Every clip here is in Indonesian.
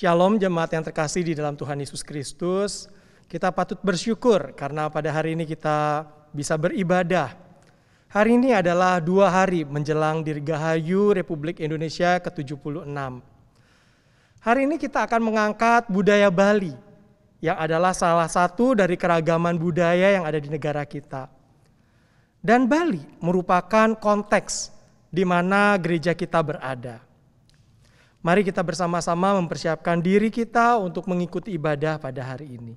Shalom jemaat yang terkasih di dalam Tuhan Yesus Kristus. Kita patut bersyukur karena pada hari ini kita bisa beribadah. Hari ini adalah 2 hari menjelang Dirgahayu Republik Indonesia ke-76. Hari ini kita akan mengangkat budaya Bali yang adalah salah satu dari keragaman budaya yang ada di negara kita. Dan Bali merupakan konteks di mana gereja kita berada. Mari kita bersama-sama mempersiapkan diri kita untuk mengikuti ibadah pada hari ini.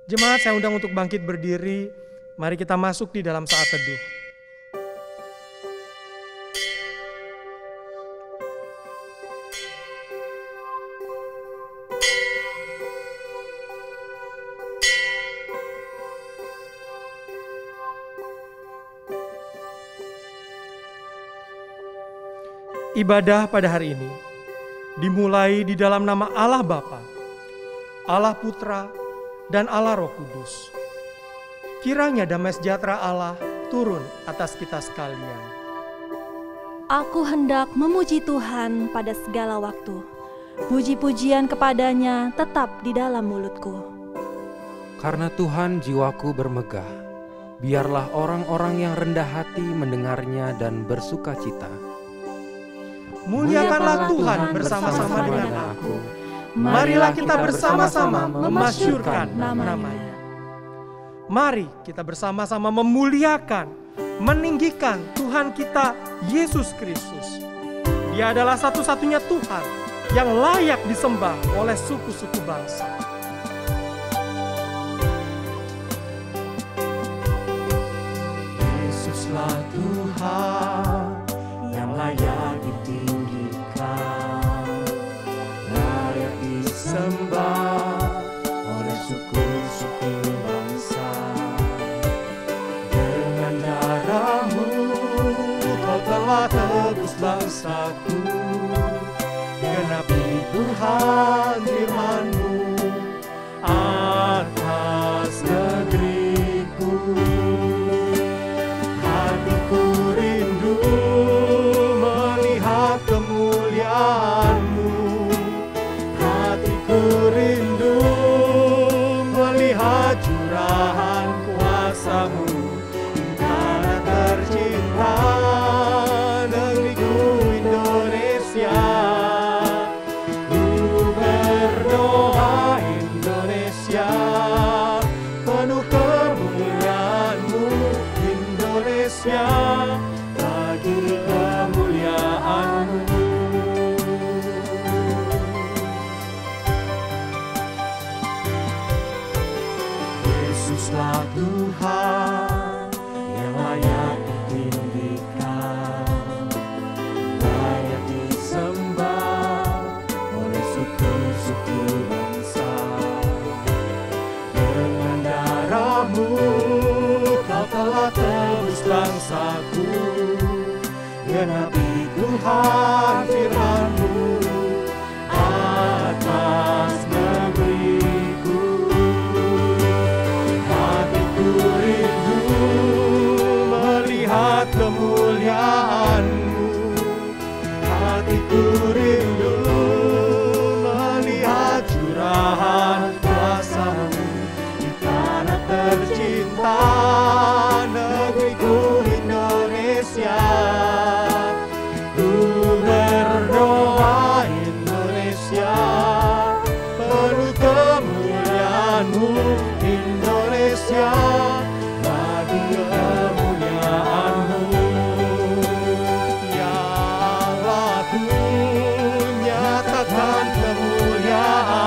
Jemaat, saya undang untuk bangkit berdiri. Mari kita masuk di dalam saat teduh. Ibadah pada hari ini dimulai di dalam nama Allah Bapa, Allah Putra, dan Allah Roh Kudus. Kiranya damai sejahtera Allah turun atas kita sekalian. Aku hendak memuji Tuhan pada segala waktu. Puji-pujian kepadanya tetap di dalam mulutku. Karena Tuhan jiwaku bermegah. Biarlah orang-orang yang rendah hati mendengarnya dan bersuka cita. Muliakanlah Tuhan bersama-sama dengan aku. Marilah kita bersama-sama memasyurkan nama-Nya. Mari kita bersama-sama memuliakan, meninggikan Tuhan kita Yesus Kristus. Dia adalah satu-satunya Tuhan yang layak disembah oleh suku-suku bangsa. Yesuslah Tuhan yang layak disembah oleh suku-suku bangsa. Dengan darah-Mu Kau telah tebus bangsaku. Genapi Tuhan firman-Mu atas negeriku. Hatiku rindu melihat kemuliaan-Mu. Ku rindu melihat curahan kuasa-Mu. Tanah tercinta negeriku Indonesia. Ku berdoa Indonesia, penuh kemuliaan-Mu Indonesia, bagi kemuliaan-Mu. Yesuslah Tuhan yang layak ditinggikan, layak disembah oleh suku-suku bangsa. Dengan darah-Mu Kau telah tebus bangsaku. Genapi Tuhan firman-Mu atas negeriku. Rindu melihat kemuliaan-Mu. Hatiku rindu melihat curahan kuasa-Mu di tanah tercinta negeriku Indonesia. Ku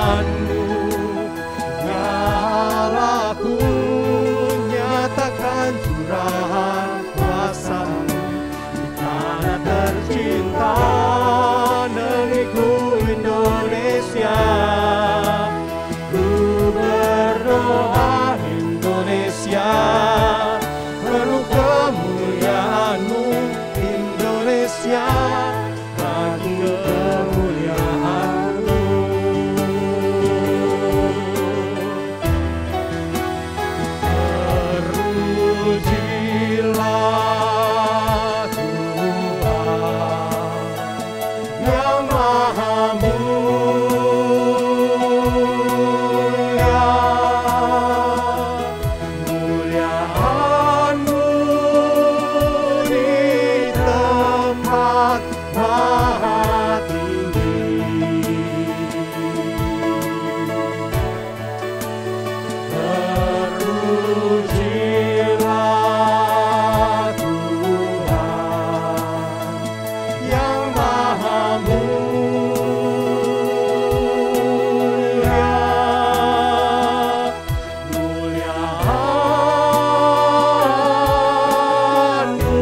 kemuliaan-Mu. Ya Allahku, nyatakan curahan kuasa-Mu di tanah tercinta negeriku Indonesia. Ku berdoa Indonesia, penuh kemuliaan-Mu Indonesia, bagi kemuliaan-Mu. Terpujilah Tuhan yang Maha mulia, kemuliaan-Mu di tempat maha tinggi. Terpujilah Tuhan yang Maha mulia, kemuliaan-Mu,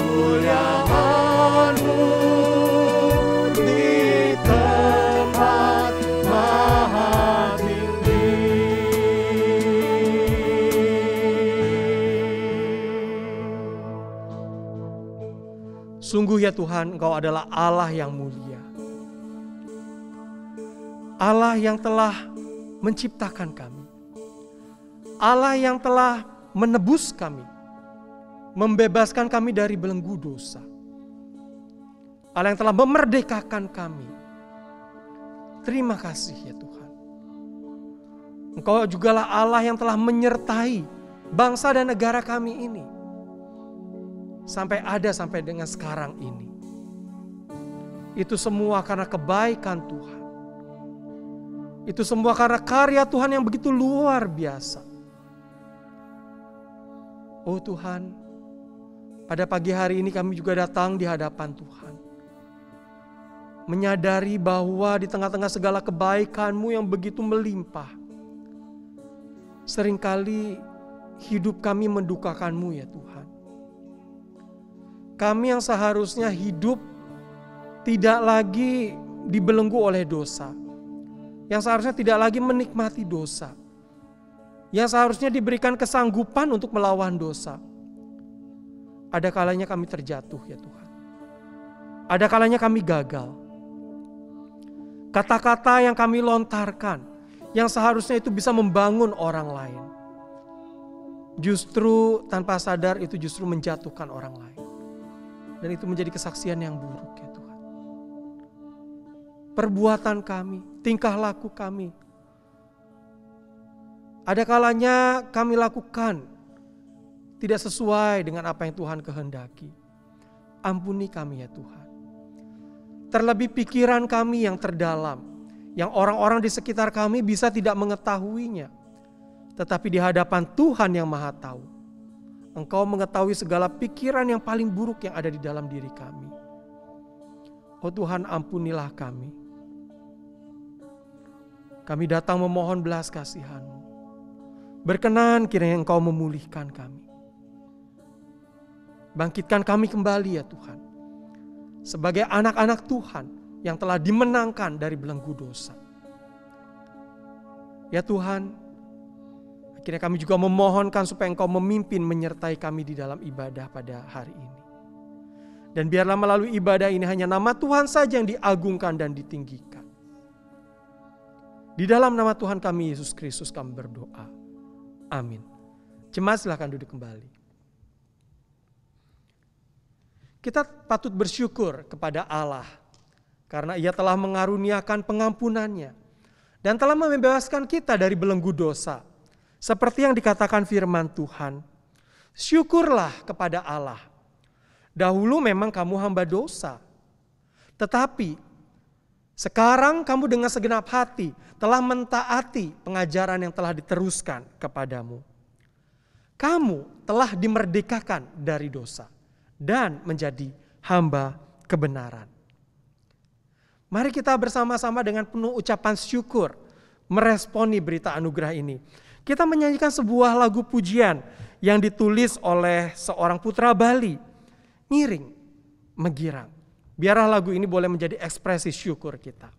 kemuliaan-Mu di tempat maha tinggi. Sungguh ya Tuhan, Engkau adalah Allah yang mulia. Allah yang telah menciptakan kami. Allah yang telah menebus kami. Membebaskan kami dari belenggu dosa. Allah yang telah memerdekakan kami. Terima kasih ya Tuhan. Engkau jugalah Allah yang telah menyertai bangsa dan negara kami ini. Sampai dengan sekarang ini. Itu semua karena kebaikan Tuhan. Itu semua karena karya Tuhan yang begitu luar biasa. Oh Tuhan, pada pagi hari ini kami juga datang di hadapan Tuhan. Menyadari bahwa di tengah-tengah segala kebaikan-Mu yang begitu melimpah, seringkali hidup kami mendukakan-Mu ya Tuhan. Kami yang seharusnya hidup tidak lagi dibelenggu oleh dosa. Yang seharusnya tidak lagi menikmati dosa. Yang seharusnya diberikan kesanggupan untuk melawan dosa. Ada kalanya kami terjatuh ya Tuhan. Ada kalanya kami gagal. Kata-kata yang kami lontarkan, yang seharusnya itu bisa membangun orang lain, justru tanpa sadar itu justru menjatuhkan orang lain. Dan itu menjadi kesaksian yang buruk ya Tuhan. Perbuatan kami, tingkah laku kami, ada kalanya kami lakukan tidak sesuai dengan apa yang Tuhan kehendaki. Ampuni kami ya Tuhan. Terlebih pikiran kami yang terdalam, yang orang-orang di sekitar kami bisa tidak mengetahuinya. Tetapi di hadapan Tuhan yang Maha Tahu, Engkau mengetahui segala pikiran yang paling buruk yang ada di dalam diri kami. Oh Tuhan, ampunilah kami. Kami datang memohon belas kasihan-Mu. Berkenan kiranya Engkau memulihkan kami. Bangkitkan kami kembali ya Tuhan. Sebagai anak-anak Tuhan yang telah dimenangkan dari belenggu dosa. Ya Tuhan, akhirnya kami juga memohonkan supaya Engkau memimpin menyertai kami di dalam ibadah pada hari ini. Dan biarlah melalui ibadah ini hanya nama Tuhan saja yang diagungkan dan ditinggikan. Di dalam nama Tuhan kami Yesus Kristus kami berdoa. Amin. Jemaat silakan duduk kembali. Kita patut bersyukur kepada Allah karena Ia telah mengaruniakan pengampunannya dan telah membebaskan kita dari belenggu dosa. Seperti yang dikatakan firman Tuhan, syukurlah kepada Allah. Dahulu memang kamu hamba dosa, tetapi sekarang kamu dengan segenap hati telah mentaati pengajaran yang telah diteruskan kepadamu. kamu telah dimerdekakan dari dosa dan menjadi hamba kebenaran. Mari kita bersama-sama dengan penuh ucapan syukur meresponi berita anugerah ini. Kita menyanyikan sebuah lagu pujian yang ditulis oleh seorang putra Bali, Ngiring Megirang. Biarlah lagu ini boleh menjadi ekspresi syukur kita.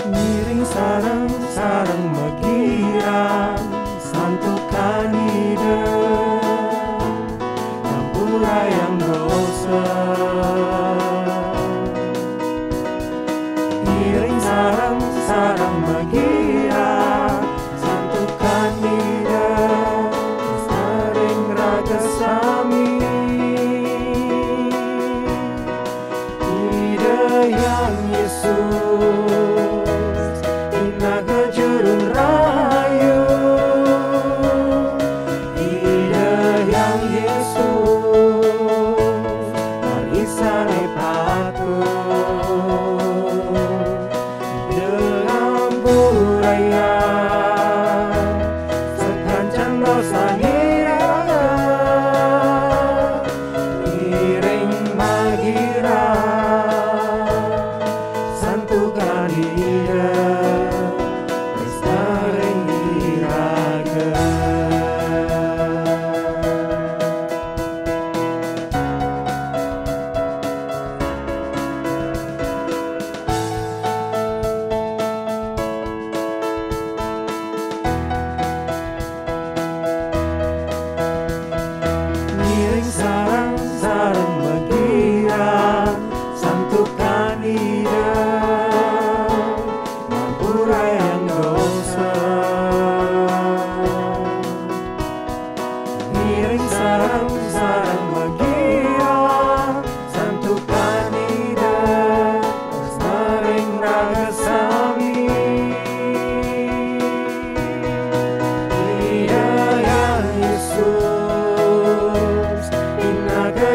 Ngiring sarang-sarang Megirang, santukan ide yang dosa. Ngiring sarang-sarang Megirang, santukan ide sering raga sami. Ide yang Yesus inaga jurun rayu. Ide yang Yesus sane patut dengan buraya sekancan dosa niraga. Ngiring Megirang, santukan ide lestari niraga. Sarang-sarang Megirang, santukan ide mampurai yang dosa. Ngiring sarang-sarang Megirang, santukan ide sering raga sami. Ide yang Yesus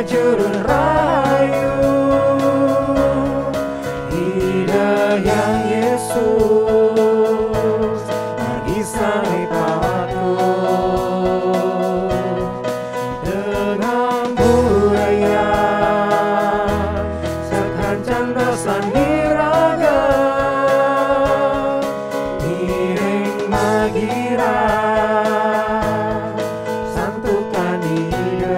jurun rayu. Ide yang Yesus isai patut dengan buraya sekancan dosa niraga. Ngiring Megirang, santukan ide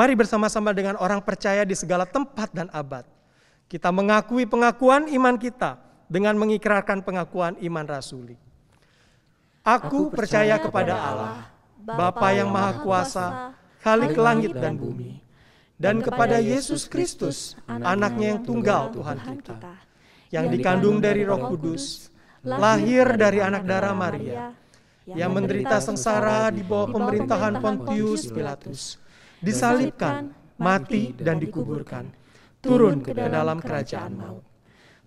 Mari bersama-sama dengan orang percaya di segala tempat dan abad. Kita mengakui pengakuan iman kita dengan mengikrarkan pengakuan iman rasuli. Aku percaya kepada Allah, Bapa yang Maha Kuasa, Khalik langit dan bumi, dan kepada Yesus Kristus, Anaknya yang tunggal Tuhan kita, yang dikandung dari Roh Kudus, lahir dari anak darah Maria, yang menderita sengsara di bawah pemerintahan Pontius Pilatus, disalibkan, mati, dan dikuburkan, turun ke dalam kerajaan maut.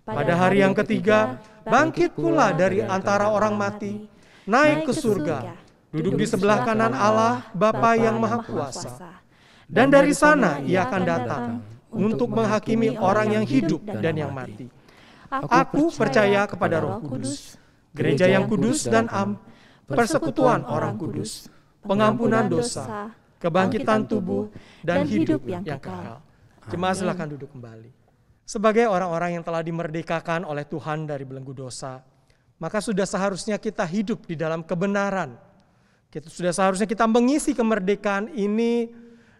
Pada hari yang ketiga, bangkit pula dari antara orang mati, naik ke surga, duduk di sebelah kanan Allah, Bapa yang Maha Kuasa. Dan dari sana ia akan datang untuk menghakimi orang yang hidup dan yang mati. Aku percaya kepada Roh Kudus, gereja yang kudus dan am, persekutuan orang kudus, pengampunan dosa, kebangkitan tubuh, dan hidup yang kekal. Jemaat silakan duduk kembali. Sebagai orang-orang yang telah dimerdekakan oleh Tuhan dari belenggu dosa, maka sudah seharusnya kita hidup di dalam kebenaran. Sudah seharusnya kita mengisi kemerdekaan ini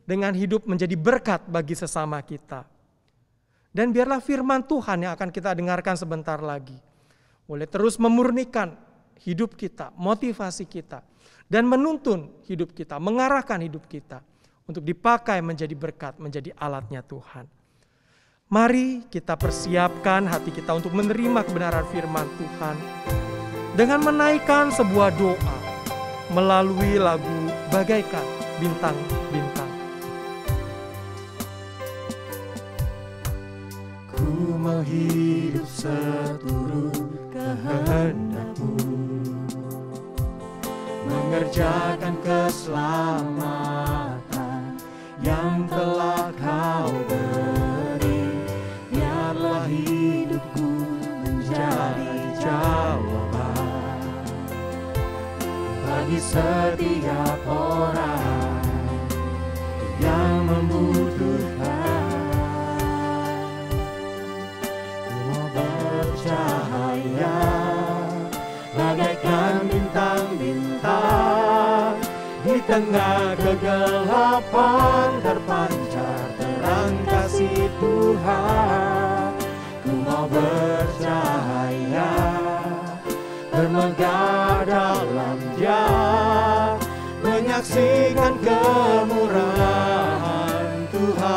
dengan hidup menjadi berkat bagi sesama kita. Dan biarlah firman Tuhan yang akan kita dengarkan sebentar lagi boleh terus memurnikan hidup kita, motivasi kita, dan menuntun hidup kita, mengarahkan hidup kita untuk dipakai menjadi berkat, menjadi alatnya Tuhan. Mari kita persiapkan hati kita untuk menerima kebenaran firman Tuhan dengan menaikkan sebuah doa melalui lagu Bagaikan Bintang-Bintang. Ku mau hidup seturut kehendak-Mu, mengerjakan keselamatan yang telah Kau beri. Biarlah hidupku menjadi jawaban bagi setiap orang yang membutuhkan. Ku mau bercahaya bagaikan bintang-bintang, di tengah kegelapan terpancar terang kasih Tuhan. Ku mau bercahaya, bermegah dalam Dia, menyaksikan kemurahan Tuhan,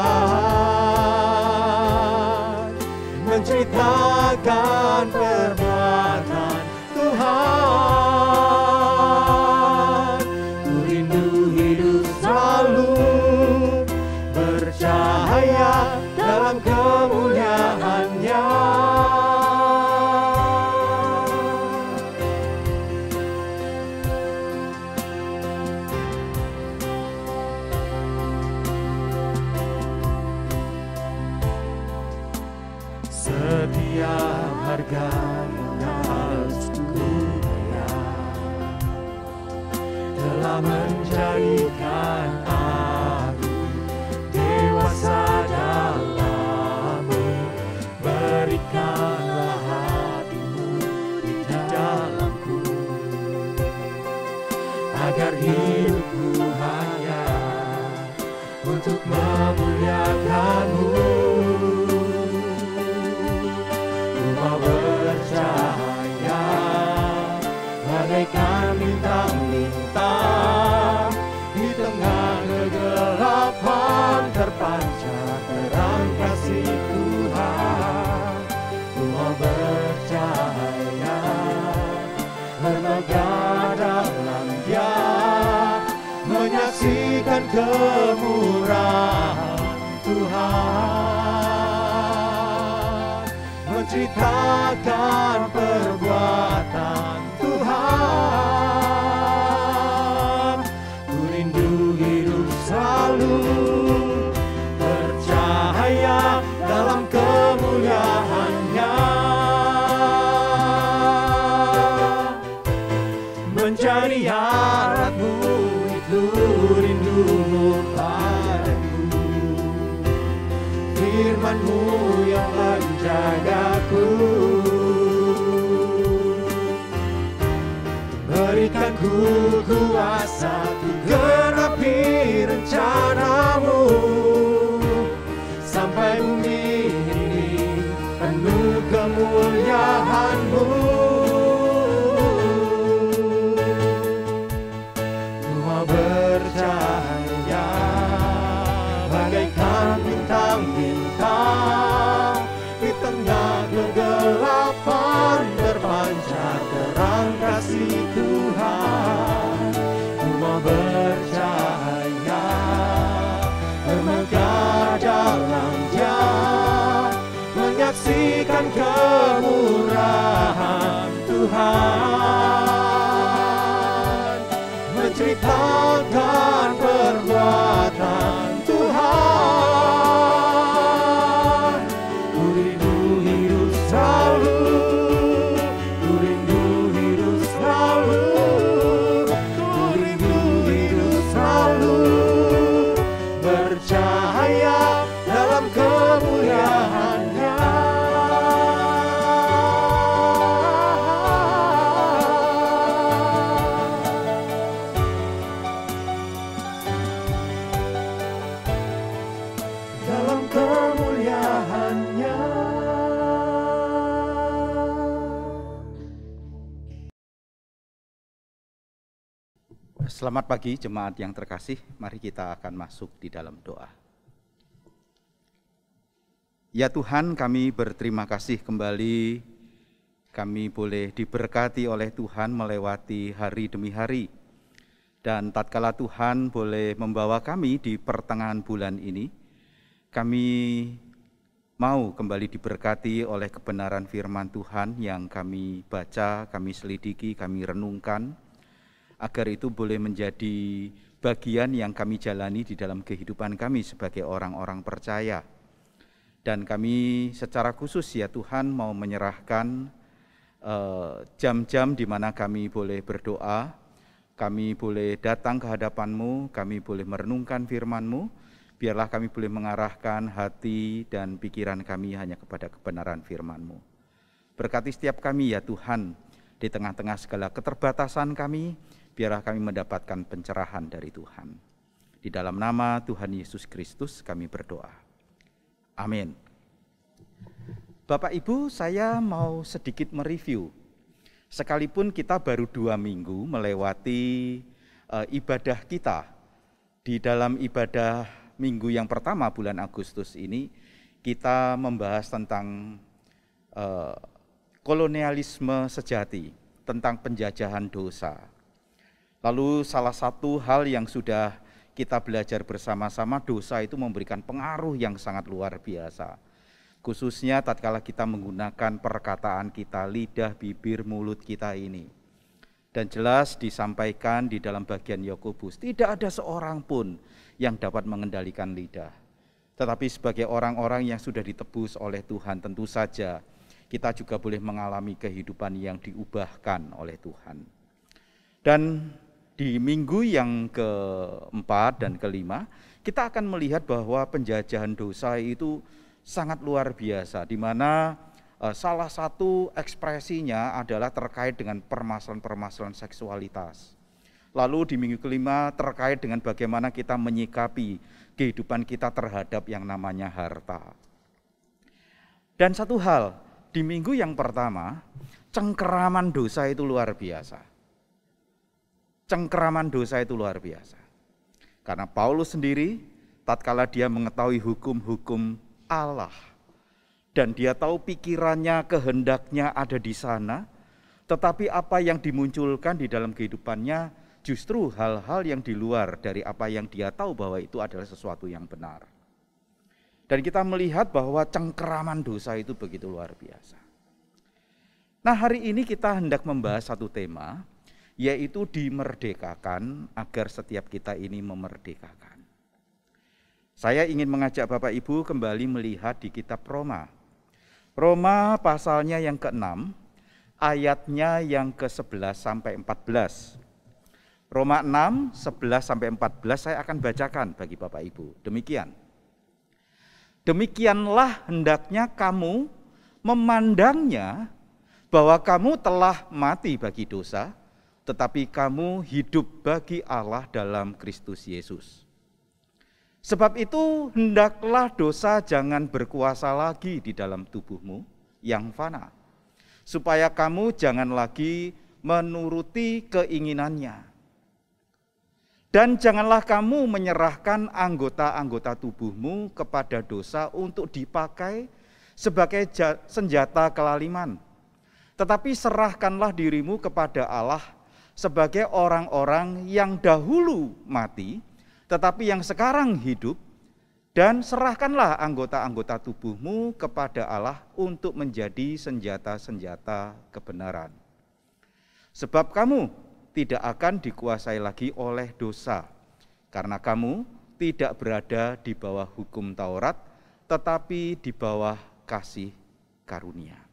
menceritakan perbuatan Tuhan. Ku rindu hidup selalu bercahaya dalam kemuliaan-Nya. Setiap harga yang harus ku bayar telah menjadikan aku dewasa dalam-Mu. Berikanlah hati-Mu di dalamku, agar hidupku hanya untuk memuliakan-Mu. Bercahaya bagaikan bintang-bintang, di tengah kegelapan terpancar terang kasih Tuhan. Ku mau bercahaya, bermegah dalam Dia, menyaksikan kemurahan Tuhan, menceritakan perbuatan Tuhan. Ku rindu hidup selalu bercahaya dalam kemuliaan-Nya, menjadi harap-Mu itu rindu-Mu padaku, firman-Mu yang menjagaku. Berikan ku kuasa untuk genapi rencana-Mu, sampai bumi ini penuh kemuliaan-Mu. Ku mau bercahaya bagaikan bintang-bintang, di tengah kegelapan terpancar terang kasih Tuhan. Ku mau bercahaya, bermegah dalam Dia, menyaksikan kemurahan Tuhan, menceritakan perbuatan Tuhan. Ku rindu hidup selalu, ku rindu hidup selalu, ku rindu hidup selalu bercahaya dalam kemuliaan-Nya. Dalam kemuliaan-Nya. Selamat pagi jemaat yang terkasih, mari kita akan masuk di dalam doa. Ya Tuhan, kami berterima kasih kembali kami boleh diberkati oleh Tuhan melewati hari demi hari. Dan tatkala Tuhan boleh membawa kami di pertengahan bulan ini, kami mau kembali diberkati oleh kebenaran firman Tuhan yang kami baca, kami selidiki, kami renungkan, agar itu boleh menjadi bagian yang kami jalani di dalam kehidupan kami sebagai orang-orang percaya. Dan kami secara khusus ya Tuhan mau menyerahkan jam-jam di mana kami boleh berdoa, kami boleh datang ke hadapan-Mu, kami boleh merenungkan firman-Mu, biarlah kami boleh mengarahkan hati dan pikiran kami hanya kepada kebenaran firman-Mu. Berkati setiap kami ya Tuhan, di tengah-tengah segala keterbatasan kami, biarlah kami mendapatkan pencerahan dari Tuhan. Di dalam nama Tuhan Yesus Kristus kami berdoa. Amin. Bapak Ibu, saya mau sedikit mereview. Sekalipun kita baru 2 minggu melewati ibadah kita. Di dalam ibadah minggu yang pertama bulan Agustus ini, kita membahas tentang kolonialisme sejati, tentang penjajahan dosa. Lalu salah satu hal yang sudah kita belajar bersama-sama, dosa itu memberikan pengaruh yang sangat luar biasa. Khususnya tatkala kita menggunakan perkataan kita, lidah, bibir, mulut kita ini. Dan jelas disampaikan di dalam bagian Yakobus, tidak ada seorang pun yang dapat mengendalikan lidah. Tetapi sebagai orang-orang yang sudah ditebus oleh Tuhan, tentu saja kita juga boleh mengalami kehidupan yang diubahkan oleh Tuhan. Dan di minggu yang keempat dan kelima, kita akan melihat bahwa penjajahan dosa itu sangat luar biasa, di mana salah satu ekspresinya adalah terkait dengan permasalahan-permasalahan seksualitas. Lalu di minggu kelima terkait dengan bagaimana kita menyikapi kehidupan kita terhadap yang namanya harta. Dan satu hal, di minggu yang pertama, cengkeraman dosa itu luar biasa. Cengkeraman dosa itu luar biasa. Karena Paulus sendiri, tatkala dia mengetahui hukum-hukum Allah, dan dia tahu pikirannya, kehendaknya ada di sana, tetapi apa yang dimunculkan di dalam kehidupannya justru hal-hal yang di luar dari apa yang dia tahu bahwa itu adalah sesuatu yang benar. Dan kita melihat bahwa cengkeraman dosa itu begitu luar biasa. Nah, hari ini kita hendak membahas satu tema, yaitu dimerdekakan agar setiap kita ini memerdekakan. Saya ingin mengajak Bapak Ibu kembali melihat di kitab Roma. Roma pasalnya yang ke-6, ayatnya yang ke-11 sampai 14. Roma 6, 11 sampai 14 saya akan bacakan bagi Bapak Ibu. Demikian. Demikianlah hendaknya kamu memandangnya bahwa kamu telah mati bagi dosa, tetapi kamu hidup bagi Allah dalam Kristus Yesus. Sebab itu hendaklah dosa jangan berkuasa lagi di dalam tubuhmu yang fana, supaya kamu jangan lagi menuruti keinginannya. Dan janganlah kamu menyerahkan anggota-anggota tubuhmu kepada dosa untuk dipakai sebagai senjata kelaliman. Tetapi serahkanlah dirimu kepada Allah sebagai orang-orang yang dahulu mati, tetapi yang sekarang hidup, dan serahkanlah anggota-anggota tubuhmu kepada Allah untuk menjadi senjata-senjata kebenaran. Sebab kamu tidak akan dikuasai lagi oleh dosa, karena kamu tidak berada di bawah hukum Taurat, tetapi di bawah kasih karunia.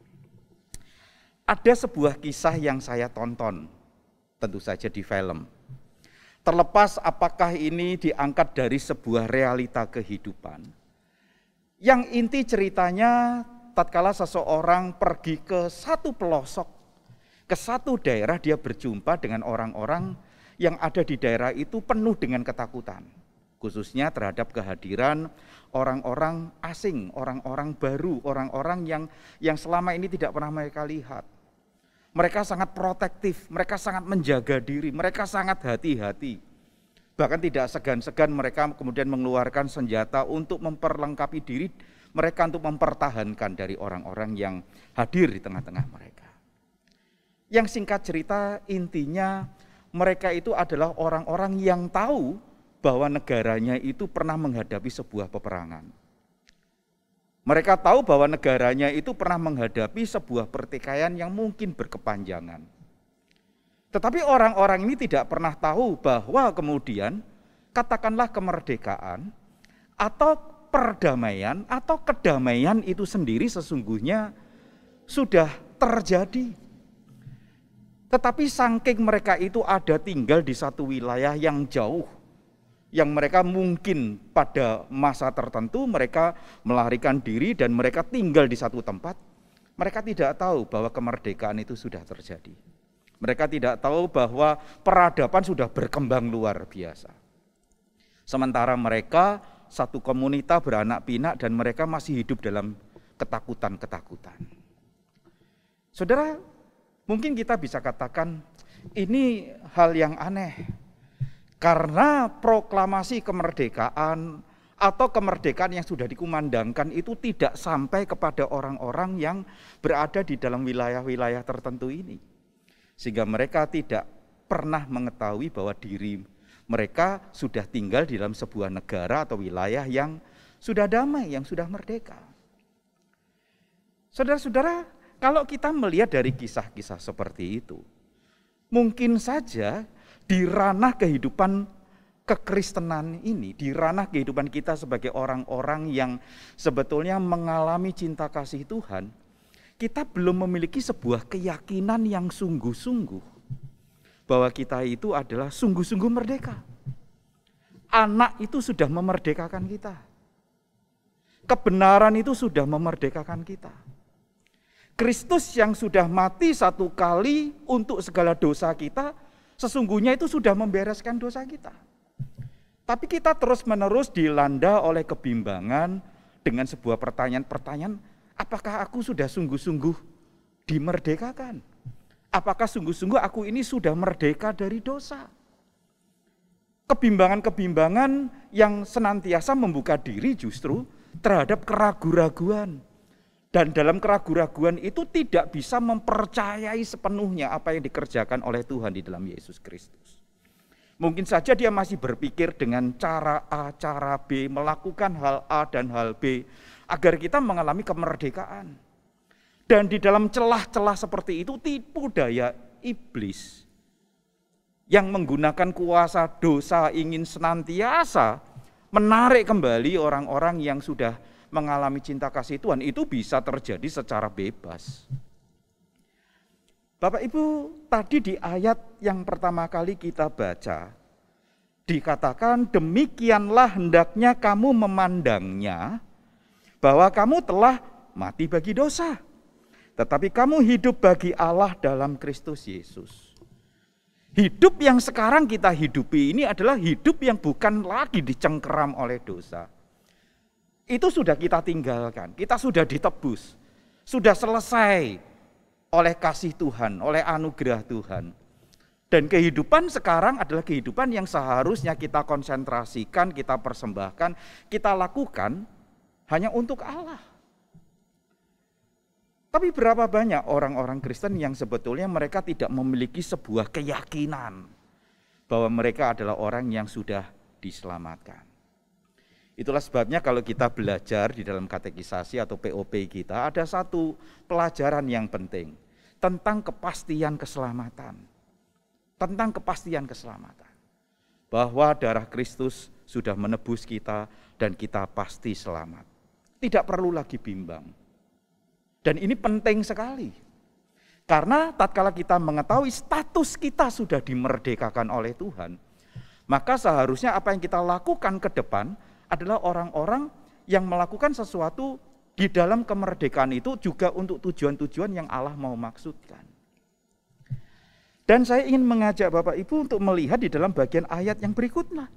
Ada sebuah kisah yang saya tonton, tentu saja di film. Terlepas apakah ini diangkat dari sebuah realita kehidupan. Yang inti ceritanya tatkala seseorang pergi ke satu pelosok, ke satu daerah, dia berjumpa dengan orang-orang yang ada di daerah itu penuh dengan ketakutan. Khususnya terhadap kehadiran orang-orang asing, orang-orang baru, orang-orang yang selama ini tidak pernah mereka lihat. Mereka sangat protektif, mereka sangat menjaga diri, mereka sangat hati-hati. Bahkan tidak segan-segan mereka kemudian mengeluarkan senjata untuk memperlengkapi diri mereka untuk mempertahankan dari orang-orang yang hadir di tengah-tengah mereka. Yang singkat cerita, intinya mereka itu adalah orang-orang yang tahu bahwa negaranya itu pernah menghadapi sebuah peperangan. Mereka tahu bahwa negaranya itu pernah menghadapi sebuah pertikaian yang mungkin berkepanjangan. Tetapi orang-orang ini tidak pernah tahu bahwa kemudian katakanlah kemerdekaan atau perdamaian atau kedamaian itu sendiri sesungguhnya sudah terjadi. Tetapi saking mereka itu ada tinggal di satu wilayah yang jauh, yang mereka mungkin pada masa tertentu mereka melarikan diri dan mereka tinggal di satu tempat, mereka tidak tahu bahwa kemerdekaan itu sudah terjadi. Mereka tidak tahu bahwa peradaban sudah berkembang luar biasa. Sementara mereka satu komunitas beranak pinak dan mereka masih hidup dalam ketakutan-ketakutan. Saudara, mungkin kita bisa katakan ini hal yang aneh. Karena proklamasi kemerdekaan atau kemerdekaan yang sudah dikumandangkan itu tidak sampai kepada orang-orang yang berada di dalam wilayah-wilayah tertentu ini. Sehingga mereka tidak pernah mengetahui bahwa diri mereka sudah tinggal di dalam sebuah negara atau wilayah yang sudah damai, yang sudah merdeka. Saudara-saudara, kalau kita melihat dari kisah-kisah seperti itu, mungkin saja di ranah kehidupan kekristenan ini, di ranah kehidupan kita sebagai orang-orang yang sebetulnya mengalami cinta kasih Tuhan, kita belum memiliki sebuah keyakinan yang sungguh-sungguh bahwa kita itu adalah sungguh-sungguh merdeka. Anak itu sudah memerdekakan kita. Kebenaran itu sudah memerdekakan kita. Kristus yang sudah mati satu kali untuk segala dosa kita, sesungguhnya itu sudah membereskan dosa kita. Tapi kita terus-menerus dilanda oleh kebimbangan dengan sebuah pertanyaan-pertanyaan, apakah aku sudah sungguh-sungguh dimerdekakan? Apakah sungguh-sungguh aku ini sudah merdeka dari dosa? Kebimbangan-kebimbangan yang senantiasa membuka diri justru terhadap keraguan-raguan. Dan dalam keraguan-raguan itu tidak bisa mempercayai sepenuhnya apa yang dikerjakan oleh Tuhan di dalam Yesus Kristus. Mungkin saja dia masih berpikir dengan cara A, cara B, melakukan hal A dan hal B, agar kita mengalami kemerdekaan. Dan di dalam celah-celah seperti itu tipu daya iblis yang menggunakan kuasa dosa ingin senantiasa menarik kembali orang-orang yang sudah mengalami cinta kasih Tuhan. Itu bisa terjadi secara bebas. Bapak Ibu, tadi di ayat yang pertama kali kita baca, dikatakan demikianlah hendaknya kamu memandangnya, bahwa kamu telah mati bagi dosa, tetapi kamu hidup bagi Allah dalam Kristus Yesus. Hidup yang sekarang kita hidupi ini adalah hidup yang bukan lagi dicengkeram oleh dosa. Itu sudah kita tinggalkan, kita sudah ditebus, sudah selesai oleh kasih Tuhan, oleh anugerah Tuhan. Dan kehidupan sekarang adalah kehidupan yang seharusnya kita konsentrasikan, kita persembahkan, kita lakukan hanya untuk Allah. Tapi berapa banyak orang-orang Kristen yang sebetulnya mereka tidak memiliki sebuah keyakinan bahwa mereka adalah orang yang sudah diselamatkan. Itulah sebabnya kalau kita belajar di dalam katekisasi atau POP kita, ada satu pelajaran yang penting tentang kepastian keselamatan. Tentang kepastian keselamatan. Bahwa darah Kristus sudah menebus kita dan kita pasti selamat. Tidak perlu lagi bimbang. Dan ini penting sekali. Karena tatkala kita mengetahui status kita sudah dimerdekakan oleh Tuhan, maka seharusnya apa yang kita lakukan ke depan adalah orang-orang yang melakukan sesuatu di dalam kemerdekaan itu juga untuk tujuan-tujuan yang Allah mau maksudkan. Dan saya ingin mengajak Bapak Ibu untuk melihat di dalam bagian ayat yang berikutnya.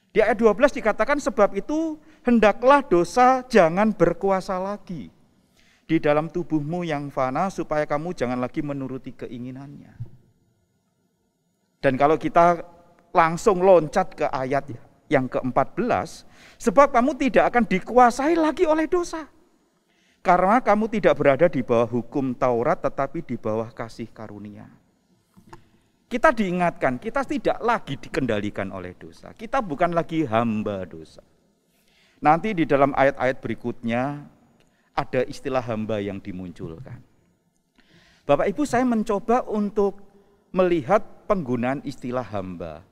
Di ayat 12 dikatakan, sebab itu hendaklah dosa jangan berkuasa lagi di dalam tubuhmu yang fana, supaya kamu jangan lagi menuruti keinginannya. Dan kalau kita langsung loncat ke ayat yang ke-14, sebab kamu tidak akan dikuasai lagi oleh dosa. Karena kamu tidak berada di bawah hukum Taurat, tetapi di bawah kasih karunia. Kita diingatkan, kita tidak lagi dikendalikan oleh dosa. Kita bukan lagi hamba dosa. Nanti di dalam ayat-ayat berikutnya ada istilah hamba yang dimunculkan. Bapak Ibu, saya mencoba untuk melihat penggunaan istilah hamba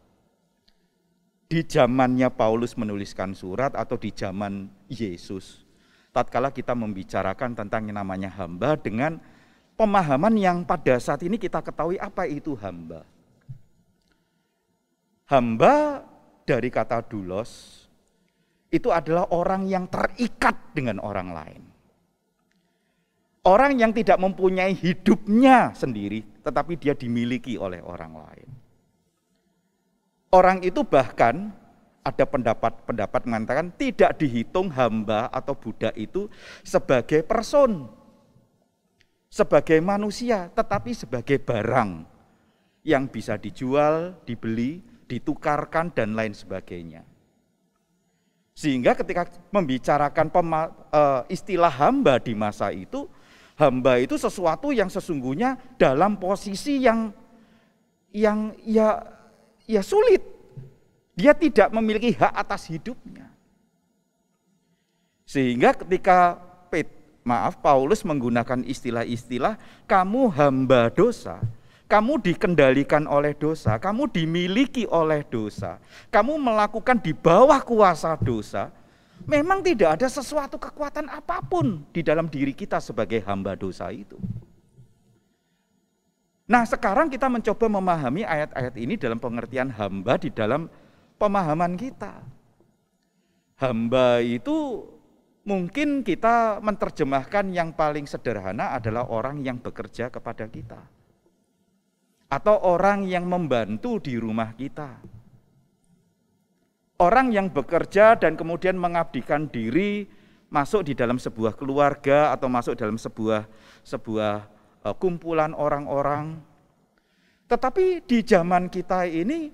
di zamannya Paulus menuliskan surat atau di zaman Yesus. Tatkala kita membicarakan tentang yang namanya hamba dengan pemahaman yang pada saat ini kita ketahui apa itu hamba. Hamba dari kata doulos itu adalah orang yang terikat dengan orang lain. Orang yang tidak mempunyai hidupnya sendiri, tetapi dia dimiliki oleh orang lain. Orang itu bahkan ada pendapat mengatakan tidak dihitung hamba atau budak itu sebagai person, sebagai manusia, tetapi sebagai barang yang bisa dijual, dibeli, ditukarkan, dan lain sebagainya. Sehingga ketika membicarakan istilah hamba di masa itu, hamba itu sesuatu yang sesungguhnya dalam posisi yang sulit. Dia tidak memiliki hak atas hidupnya. Sehingga ketika Paulus menggunakan istilah-istilah, kamu hamba dosa, kamu dikendalikan oleh dosa, kamu dimiliki oleh dosa, kamu melakukan di bawah kuasa dosa, memang tidak ada sesuatu kekuatan apapun di dalam diri kita sebagai hamba dosa itu. Nah, sekarang kita mencoba memahami ayat-ayat ini dalam pengertian hamba di dalam pemahaman kita. Hamba itu mungkin kita menerjemahkan yang paling sederhana adalah orang yang bekerja kepada kita. Atau orang yang membantu di rumah kita. Orang yang bekerja dan kemudian mengabdikan diri masuk di dalam sebuah keluarga atau masuk dalam sebuah kumpulan orang-orang. Tetapi di zaman kita ini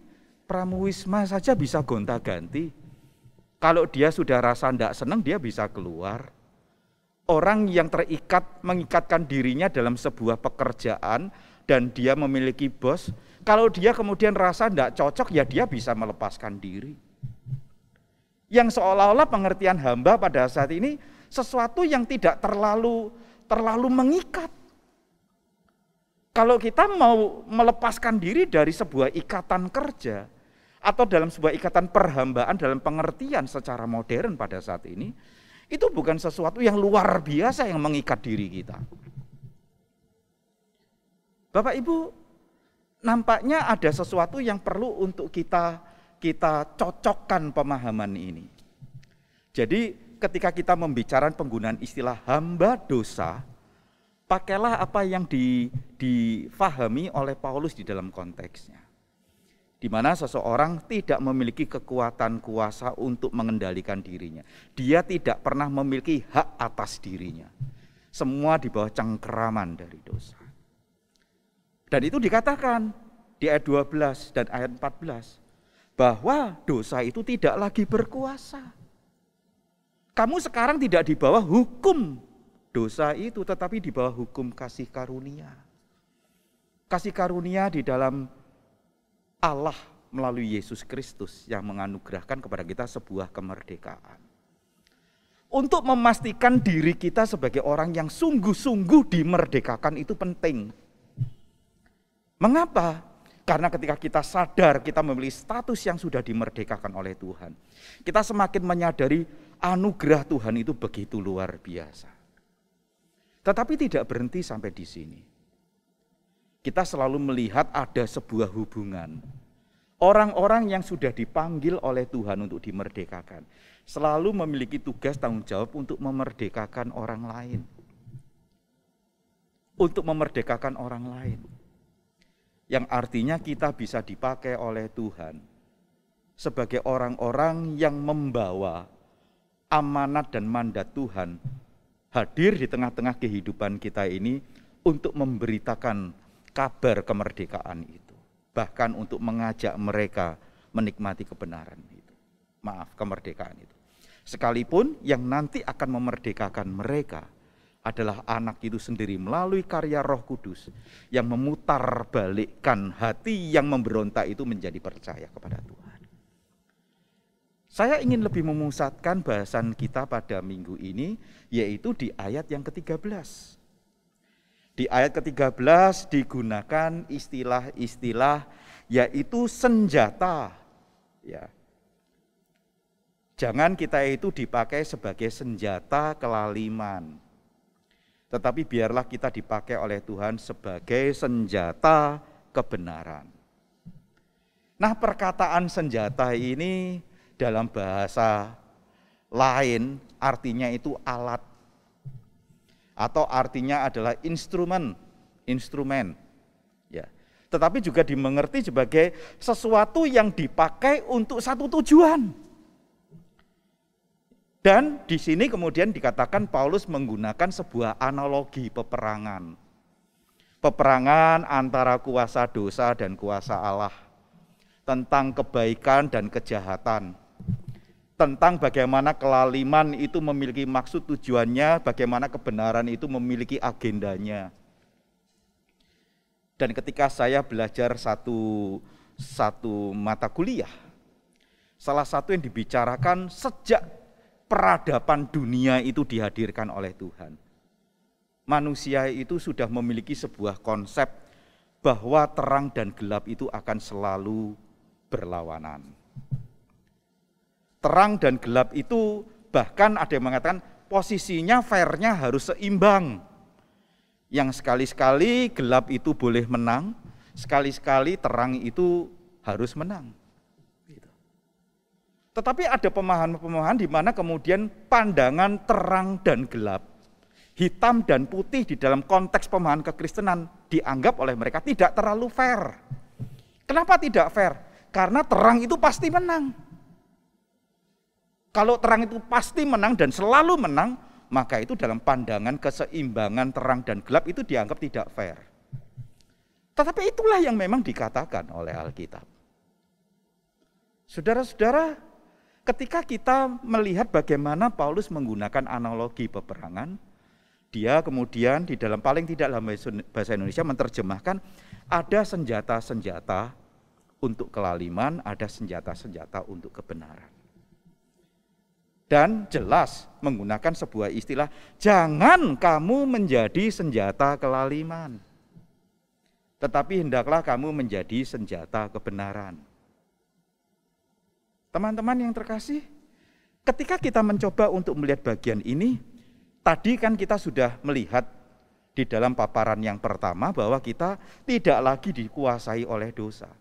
pramuwisma saja bisa gonta-ganti. Kalau dia sudah rasa tidak senang, dia bisa keluar. Orang yang mengikatkan dirinya dalam sebuah pekerjaan dan dia memiliki bos, kalau dia kemudian rasa tidak cocok, ya dia bisa melepaskan diri. Yang seolah-olah pengertian hamba pada saat ini sesuatu yang tidak terlalu mengikat. Kalau kita mau melepaskan diri dari sebuah ikatan kerja atau dalam sebuah ikatan perhambaan dalam pengertian secara modern pada saat ini, itu bukan sesuatu yang luar biasa yang mengikat diri kita. Bapak Ibu, nampaknya ada sesuatu yang perlu untuk kita cocokkan pemahaman ini. Jadi ketika kita membicarakan penggunaan istilah hamba dosa, pakailah apa yang difahami oleh Paulus di dalam konteksnya. Di mana seseorang tidak memiliki kekuatan kuasa untuk mengendalikan dirinya. Dia tidak pernah memiliki hak atas dirinya. Semua di bawah cengkeraman dari dosa. Dan itu dikatakan di ayat 12 dan ayat 14. Bahwa dosa itu tidak lagi berkuasa. Kamu sekarang tidak di bawah hukum dosa itu, tetapi di bawah hukum kasih karunia. Kasih karunia di dalam Allah melalui Yesus Kristus yang menganugerahkan kepada kita sebuah kemerdekaan. Untuk memastikan diri kita sebagai orang yang sungguh-sungguh dimerdekakan itu penting. Mengapa? Karena ketika kita sadar kita memiliki status yang sudah dimerdekakan oleh Tuhan, kita semakin menyadari anugerah Tuhan itu begitu luar biasa. Tetapi tidak berhenti sampai di sini. Kita selalu melihat ada sebuah hubungan. Orang-orang yang sudah dipanggil oleh Tuhan untuk dimerdekakan selalu memiliki tugas tanggung jawab untuk memerdekakan orang lain. Untuk memerdekakan orang lain. Yang artinya kita bisa dipakai oleh Tuhan sebagai orang-orang yang membawa amanat dan mandat Tuhan hadir di tengah-tengah kehidupan kita ini untuk memberitakan kabar kemerdekaan itu. Bahkan untuk mengajak mereka menikmati kebenaran itu. kemerdekaan itu. Sekalipun yang nanti akan memerdekakan mereka adalah anak itu sendiri melalui karya Roh Kudus yang memutarbalikkan hati yang memberontak itu menjadi percaya kepada Tuhan. Saya ingin lebih memusatkan bahasan kita pada minggu ini, yaitu di ayat yang ke-13. Di ayat ke-13 digunakan istilah-istilah yaitu senjata. Ya. Jangan kita itu dipakai sebagai senjata kelaliman. Tetapi biarlah kita dipakai oleh Tuhan sebagai senjata kebenaran. Nah, perkataan senjata ini dalam bahasa lain artinya itu alat. Atau artinya adalah instrumen. Ya. Tetapi juga dimengerti sebagai sesuatu yang dipakai untuk satu tujuan. Dan di sini kemudian dikatakan Paulus menggunakan sebuah analogi peperangan. Peperangan antara kuasa dosa dan kuasa Allah. Tentang kebaikan dan kejahatan. Tentang bagaimana kelaliman itu memiliki maksud tujuannya, bagaimana kebenaran itu memiliki agendanya. Dan ketika saya belajar satu mata kuliah, salah satu yang dibicarakan sejak peradaban dunia itu dihadirkan oleh Tuhan. Manusia itu sudah memiliki sebuah konsep bahwa terang dan gelap itu akan selalu berlawanan. Terang dan gelap itu bahkan ada yang mengatakan posisinya fairnya harus seimbang. Yang sekali-sekali gelap itu boleh menang, sekali-sekali terang itu harus menang. Tetapi ada pemahaman-pemahaman di mana kemudian pandangan terang dan gelap, hitam dan putih di dalam konteks pemahaman kekristenan dianggap oleh mereka tidak terlalu fair. Kenapa tidak fair? Karena terang itu pasti menang. Kalau terang itu pasti menang dan selalu menang, maka itu dalam pandangan keseimbangan terang dan gelap itu dianggap tidak fair. Tetapi itulah yang memang dikatakan oleh Alkitab. Saudara-saudara, ketika kita melihat bagaimana Paulus menggunakan analogi peperangan, dia kemudian di dalam paling tidak dalam bahasa Indonesia menerjemahkan ada senjata-senjata untuk kelaliman, ada senjata-senjata untuk kebenaran. Dan jelas menggunakan sebuah istilah, jangan kamu menjadi senjata kelaliman, tetapi hendaklah kamu menjadi senjata kebenaran. Teman-teman yang terkasih, ketika kita mencoba untuk melihat bagian ini, tadi kan kita sudah melihat di dalam paparan yang pertama bahwa kita tidak lagi dikuasai oleh dosa.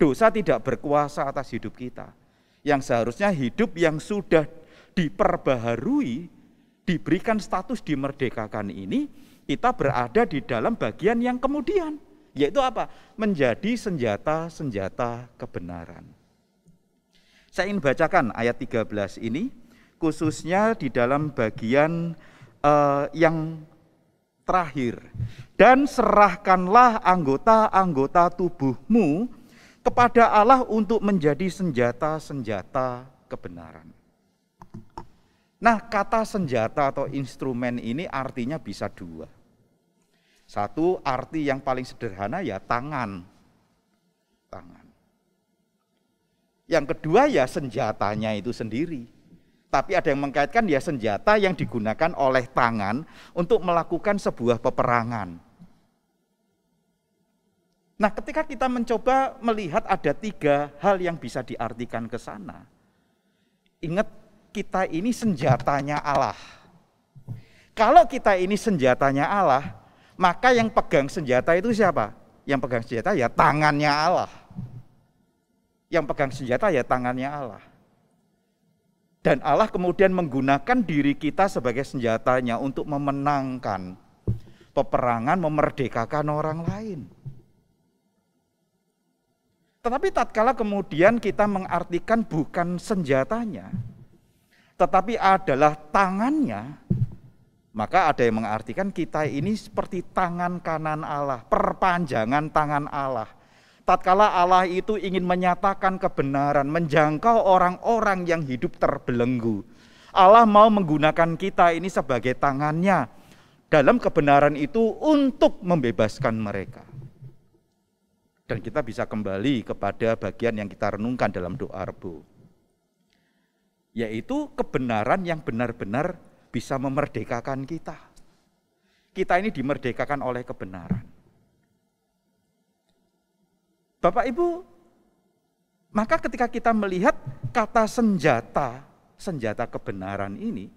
Dosa tidak berkuasa atas hidup kita. Yang seharusnya hidup yang sudah diperbaharui, diberikan status dimerdekakan ini, kita berada di dalam bagian yang kemudian, yaitu apa? Menjadi senjata-senjata kebenaran. Saya ingin bacakan ayat 13 ini, khususnya di dalam bagian yang terakhir. Dan serahkanlah anggota-anggota tubuhmu kepada Allah untuk menjadi senjata-senjata kebenaran. Nah, kata senjata atau instrumen ini artinya bisa dua. Satu, arti yang paling sederhana ya tangan. Tangan. Yang kedua ya senjatanya itu sendiri. Tapi ada yang mengkaitkan ya senjata yang digunakan oleh tangan untuk melakukan sebuah peperangan. Nah, ketika kita mencoba melihat ada tiga hal yang bisa diartikan ke sana. Ingat, kita ini senjatanya Allah. Kalau kita ini senjatanya Allah, maka yang pegang senjata itu siapa? Yang pegang senjata ya tangannya Allah. Yang pegang senjata ya tangannya Allah. Dan Allah kemudian menggunakan diri kita sebagai senjatanya untuk memenangkan peperangan, memerdekakan orang lain. Tetapi tatkala kemudian kita mengartikan bukan senjatanya, tetapi adalah tangannya, maka ada yang mengartikan kita ini seperti tangan kanan Allah, perpanjangan tangan Allah. tatkala Allah itu ingin menyatakan kebenaran, menjangkau orang-orang yang hidup terbelenggu, Allah mau menggunakan kita ini sebagai tangannya dalam kebenaran itu untuk membebaskan mereka. Dan kita bisa kembali kepada bagian yang kita renungkan dalam doa Rebo, yaitu kebenaran yang benar-benar bisa memerdekakan kita. Kita ini dimerdekakan oleh kebenaran. Bapak Ibu, maka ketika kita melihat kata senjata kebenaran ini,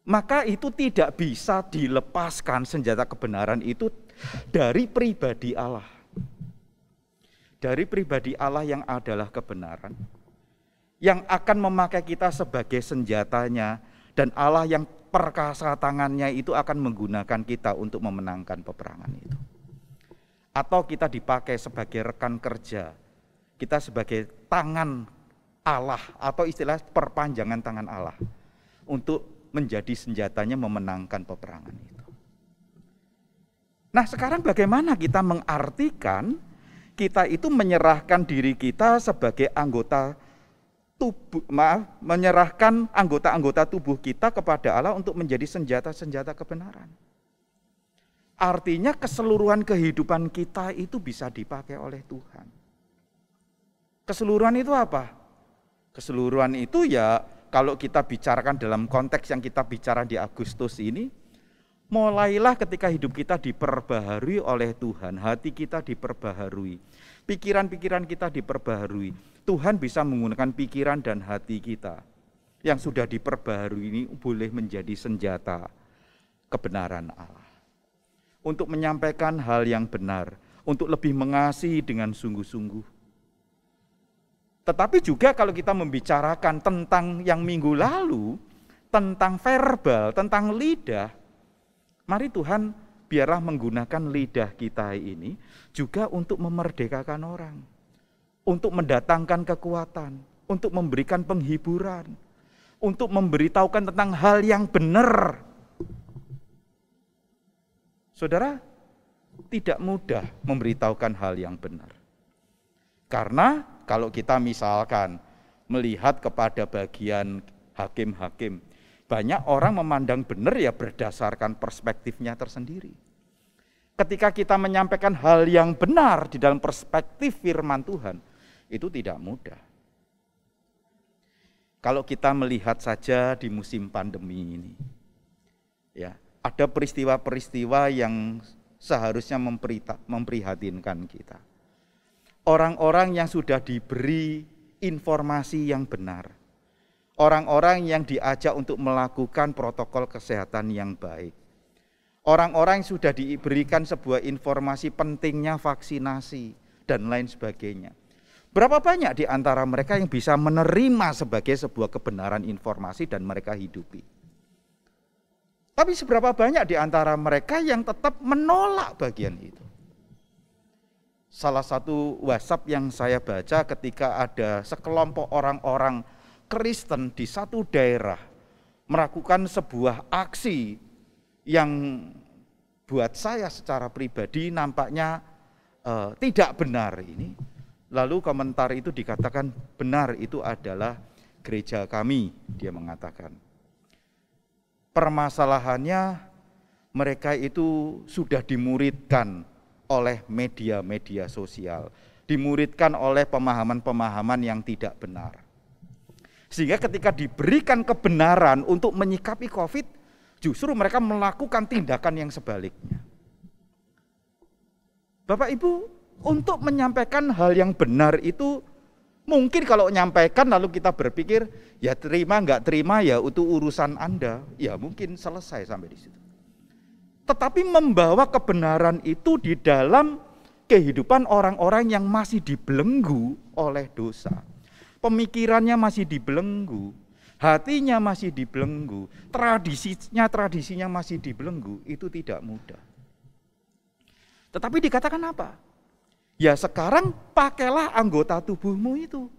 maka itu tidak bisa dilepaskan senjata kebenaran itu dari pribadi Allah. Dari pribadi Allah yang adalah kebenaran, yang akan memakai kita sebagai senjatanya, dan Allah yang perkasa tangannya itu akan menggunakan kita untuk memenangkan peperangan itu. Atau kita dipakai sebagai rekan kerja, kita sebagai tangan Allah atau istilah perpanjangan tangan Allah untuk menjadi senjatanya memenangkan peperangan itu. Nah, sekarang bagaimana kita mengartikan kita itu menyerahkan diri kita sebagai anggota tubuh, menyerahkan anggota-anggota tubuh kita kepada Allah untuk menjadi senjata-senjata kebenaran. Artinya keseluruhan kehidupan kita itu bisa dipakai oleh Tuhan. Keseluruhan itu apa? Keseluruhan itu ya kalau kita bicarakan dalam konteks yang kita bicara di Agustus ini, mulailah ketika hidup kita diperbaharui oleh Tuhan, hati kita diperbaharui, pikiran-pikiran kita diperbaharui. Tuhan bisa menggunakan pikiran dan hati kita yang sudah diperbaharui ini boleh menjadi senjata kebenaran Allah. Untuk menyampaikan hal yang benar, untuk lebih mengasihi dengan sungguh-sungguh. Tetapi juga kalau kita membicarakan tentang yang minggu lalu, tentang verbal, tentang lidah, mari Tuhan biarlah menggunakan lidah kita ini juga untuk memerdekakan orang, untuk mendatangkan kekuatan, untuk memberikan penghiburan, untuk memberitahukan tentang hal yang benar. Saudara, tidak mudah memberitahukan hal yang benar. Karena kalau kita misalkan melihat kepada bagian hakim-hakim, banyak orang memandang benar ya berdasarkan perspektifnya tersendiri. Ketika kita menyampaikan hal yang benar di dalam perspektif firman Tuhan, itu tidak mudah. Kalau kita melihat saja di musim pandemi ini, ya, ada peristiwa-peristiwa yang seharusnya memprihatinkan kita. Orang-orang yang sudah diberi informasi yang benar, orang-orang yang diajak untuk melakukan protokol kesehatan yang baik, orang-orang yang sudah diberikan sebuah informasi pentingnya vaksinasi dan lain sebagainya. Berapa banyak di antara mereka yang bisa menerima sebagai sebuah kebenaran informasi dan mereka hidupi? Tapi seberapa banyak di antara mereka yang tetap menolak bagian itu? Salah satu WhatsApp yang saya baca ketika ada sekelompok orang-orang Kristen di satu daerah melakukan sebuah aksi yang buat saya secara pribadi nampaknya tidak benar ini. Lalu komentar itu dikatakan benar, itu adalah gereja kami, dia mengatakan. Permasalahannya mereka itu sudah dimuridkan oleh media-media sosial, dimuridkan oleh pemahaman-pemahaman yang tidak benar. Sehingga ketika diberikan kebenaran untuk menyikapi COVID, justru mereka melakukan tindakan yang sebaliknya. Bapak Ibu, untuk menyampaikan hal yang benar itu, mungkin kalau menyampaikan lalu kita berpikir, ya terima nggak terima ya itu urusan Anda, ya mungkin selesai sampai di situ. Tetapi membawa kebenaran itu di dalam kehidupan orang-orang yang masih dibelenggu oleh dosa. Pemikirannya masih dibelenggu, hatinya masih dibelenggu, tradisinya masih dibelenggu, itu tidak mudah. Tetapi dikatakan apa? Ya sekarang pakailah anggota tubuhmu itu.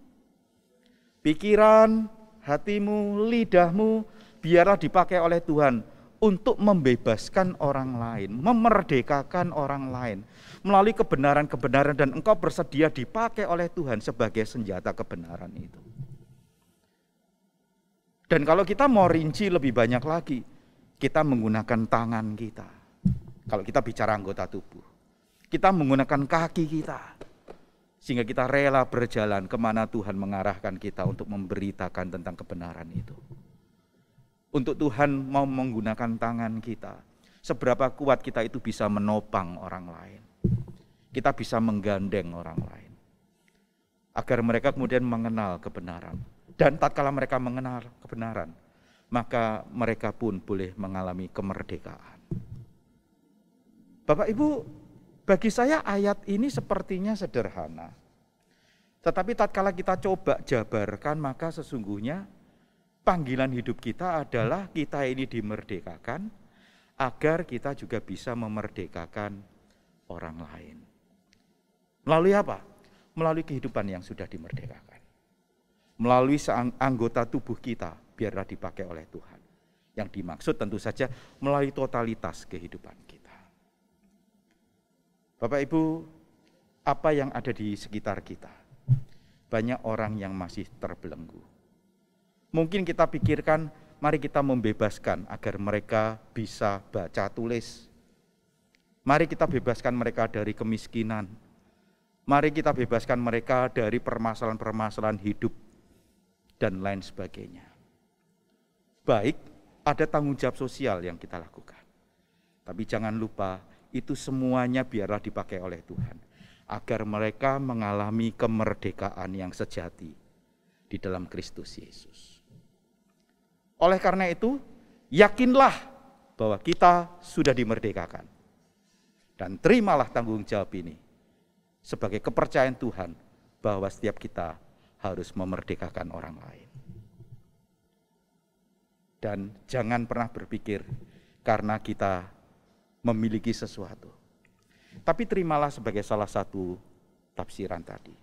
Pikiran, hatimu, lidahmu, biarlah dipakai oleh Tuhan untuk membebaskan orang lain, memerdekakan orang lain melalui kebenaran-kebenaran, dan engkau bersedia dipakai oleh Tuhan sebagai senjata kebenaran itu. Dan kalau kita mau rinci lebih banyak lagi, kita menggunakan tangan kita. Kalau kita bicara anggota tubuh, kita menggunakan kaki kita, sehingga kita rela berjalan kemana Tuhan mengarahkan kita untuk memberitakan tentang kebenaran itu. Untuk Tuhan mau menggunakan tangan kita, seberapa kuat kita itu bisa menopang orang lain. Kita bisa menggandeng orang lain, agar mereka kemudian mengenal kebenaran. Dan tatkala mereka mengenal kebenaran, maka mereka pun boleh mengalami kemerdekaan. Bapak Ibu, bagi saya ayat ini sepertinya sederhana. Tetapi tatkala kita coba jabarkan, maka sesungguhnya panggilan hidup kita adalah kita ini dimerdekakan agar kita juga bisa memerdekakan orang lain. Melalui apa? Melalui kehidupan yang sudah dimerdekakan. Melalui anggota tubuh kita, biarlah dipakai oleh Tuhan. Yang dimaksud tentu saja melalui totalitas kehidupan kita. Bapak Ibu, apa yang ada di sekitar kita? Banyak orang yang masih terbelenggu. Mungkin kita pikirkan, mari kita membebaskan agar mereka bisa baca tulis. Mari kita bebaskan mereka dari kemiskinan. Mari kita bebaskan mereka dari permasalahan-permasalahan hidup dan lain sebagainya. Baik, ada tanggung jawab sosial yang kita lakukan. Tapi jangan lupa, itu semuanya biarlah dipakai oleh Tuhan, agar mereka mengalami kemerdekaan yang sejati di dalam Kristus Yesus. Oleh karena itu, yakinlah bahwa kita sudah dimerdekakan. Dan terimalah tanggung jawab ini sebagai kepercayaan Tuhan bahwa setiap kita harus memerdekakan orang lain. Dan jangan pernah berpikir karena kita memiliki sesuatu. Tapi terimalah sebagai salah satu tafsiran tadi.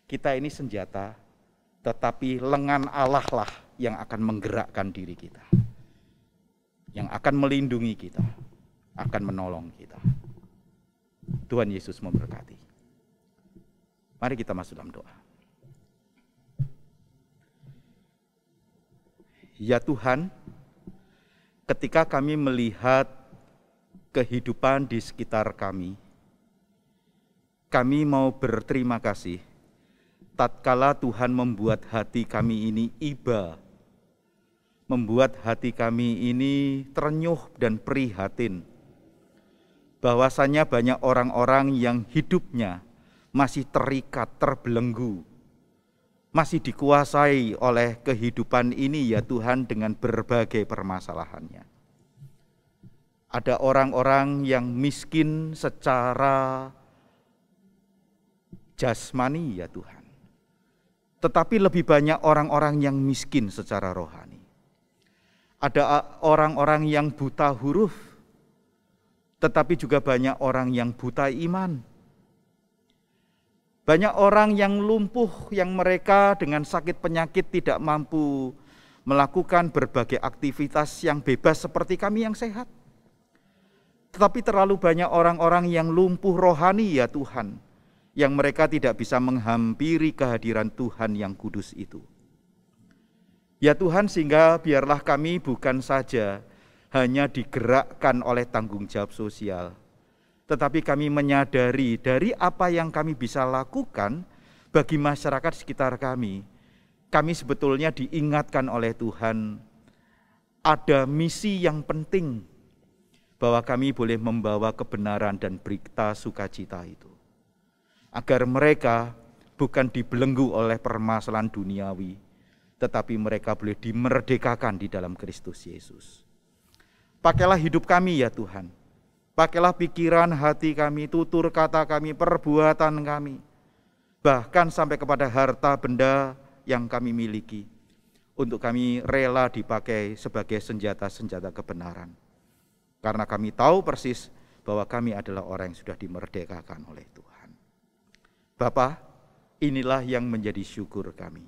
Kita ini senjata, tetapi lengan Allah lah yang akan menggerakkan diri kita. Yang akan melindungi kita, akan menolong kita. Tuhan Yesus memberkati. Mari kita masuk dalam doa. Ya Tuhan, ketika kami melihat kehidupan di sekitar kami mau berterima kasih tatkala Tuhan membuat hati kami ini iba, membuat hati kami ini terenyuh dan prihatin, bahwasanya banyak orang-orang yang hidupnya masih terikat, terbelenggu, masih dikuasai oleh kehidupan ini ya Tuhan dengan berbagai permasalahannya. Ada orang-orang yang miskin secara jasmani ya Tuhan. Tetapi lebih banyak orang-orang yang miskin secara rohani. Ada orang-orang yang buta huruf, tetapi juga banyak orang yang buta iman. Banyak orang yang lumpuh, yang mereka dengan sakit penyakit tidak mampu melakukan berbagai aktivitas yang bebas seperti kami yang sehat. Tetapi terlalu banyak orang-orang yang lumpuh rohani ya Tuhan, yang mereka tidak bisa menghampiri kehadiran Tuhan yang kudus itu. Ya Tuhan, sehingga biarlah kami bukan saja hanya digerakkan oleh tanggung jawab sosial, tetapi kami menyadari dari apa yang kami bisa lakukan bagi masyarakat sekitar kami. Kami sebetulnya diingatkan oleh Tuhan ada misi yang penting, bahwa kami boleh membawa kebenaran dan berita sukacita itu. Agar mereka bukan dibelenggu oleh permasalahan duniawi, tetapi mereka boleh dimerdekakan di dalam Kristus Yesus. Pakailah hidup kami ya Tuhan. Pakailah pikiran hati kami, tutur kata kami, perbuatan kami. Bahkan sampai kepada harta benda yang kami miliki. Untuk kami rela dipakai sebagai senjata-senjata kebenaran. Karena kami tahu persis bahwa kami adalah orang yang sudah dimerdekakan oleh Tuhan. Bapa, inilah yang menjadi syukur kami.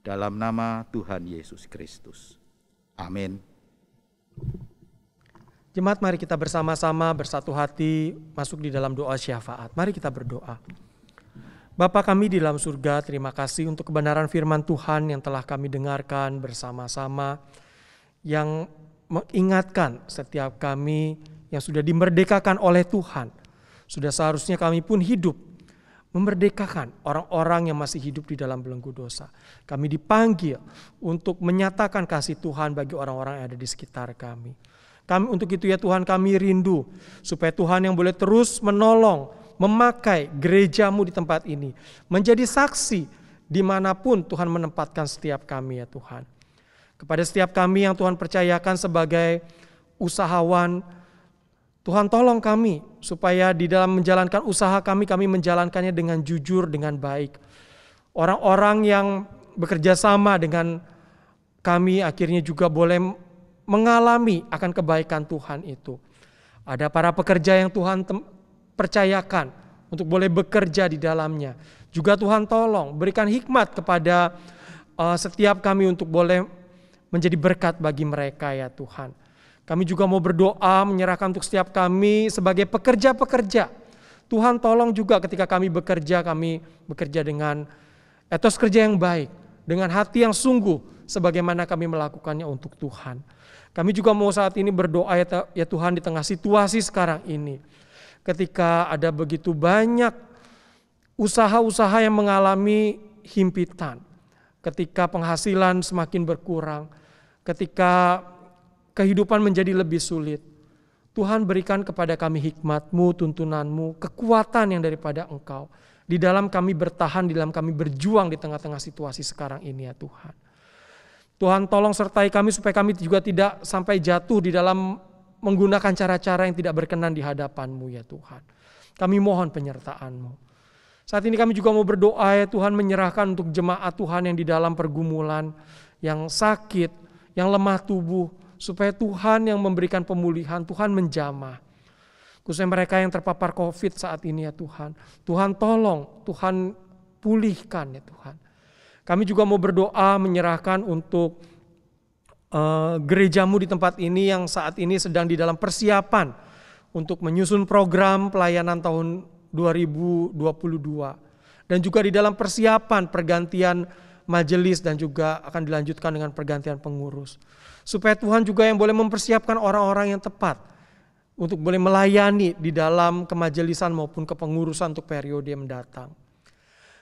Dalam nama Tuhan Yesus Kristus. Amin. Jemaat, mari kita bersama-sama bersatu hati masuk di dalam doa syafaat. Mari kita berdoa. Bapa kami di dalam surga, terima kasih untuk kebenaran firman Tuhan yang telah kami dengarkan bersama-sama, yang mengingatkan setiap kami yang sudah dimerdekakan oleh Tuhan. Sudah seharusnya kami pun hidup memerdekakan orang-orang yang masih hidup di dalam belenggu dosa. Kami dipanggil untuk menyatakan kasih Tuhan bagi orang-orang yang ada di sekitar kami. Untuk itu ya Tuhan, kami rindu supaya Tuhan yang boleh terus menolong, memakai gerejamu di tempat ini, menjadi saksi dimanapun Tuhan menempatkan setiap kami ya Tuhan. Kepada setiap kami yang Tuhan percayakan sebagai usahawan, Tuhan tolong kami supaya di dalam menjalankan usaha kami menjalankannya dengan jujur, dengan baik. Orang-orang yang bekerja sama dengan kami akhirnya juga boleh mengalami akan kebaikan Tuhan itu. Ada para pekerja yang Tuhan percayakan untuk boleh bekerja di dalamnya. Juga Tuhan tolong berikan hikmat kepada setiap kami untuk boleh menjadi berkat bagi mereka ya Tuhan. Kami juga mau berdoa menyerahkan untuk setiap kami sebagai pekerja-pekerja. Tuhan tolong juga ketika kami bekerja dengan etos kerja yang baik, dengan hati yang sungguh sebagaimana kami melakukannya untuk Tuhan. Kami juga mau saat ini berdoa ya Tuhan di tengah situasi sekarang ini. Ketika ada begitu banyak usaha-usaha yang mengalami himpitan, ketika penghasilan semakin berkurang, ketika kehidupan menjadi lebih sulit, Tuhan berikan kepada kami hikmat-Mu, tuntunan-Mu, kekuatan yang daripada Engkau. Di dalam kami bertahan, di dalam kami berjuang di tengah-tengah situasi sekarang ini ya Tuhan. Tuhan tolong sertai kami supaya kami juga tidak sampai jatuh di dalam menggunakan cara-cara yang tidak berkenan di hadapan-Mu ya Tuhan. Kami mohon penyertaan-Mu. Saat ini kami juga mau berdoa ya Tuhan, menyerahkan untuk jemaat Tuhan yang di dalam pergumulan, yang sakit, yang lemah tubuh, supaya Tuhan yang memberikan pemulihan, Tuhan menjamah. Khususnya mereka yang terpapar COVID saat ini ya Tuhan. Tuhan tolong, Tuhan pulihkan ya Tuhan. Kami juga mau berdoa menyerahkan untuk gerejamu di tempat ini yang saat ini sedang di dalam persiapan untuk menyusun program pelayanan tahun 2022. Dan juga di dalam persiapan pergantian majelis dan juga akan dilanjutkan dengan pergantian pengurus. Supaya Tuhan juga yang boleh mempersiapkan orang-orang yang tepat untuk boleh melayani di dalam kemajelisan maupun kepengurusan untuk periode mendatang.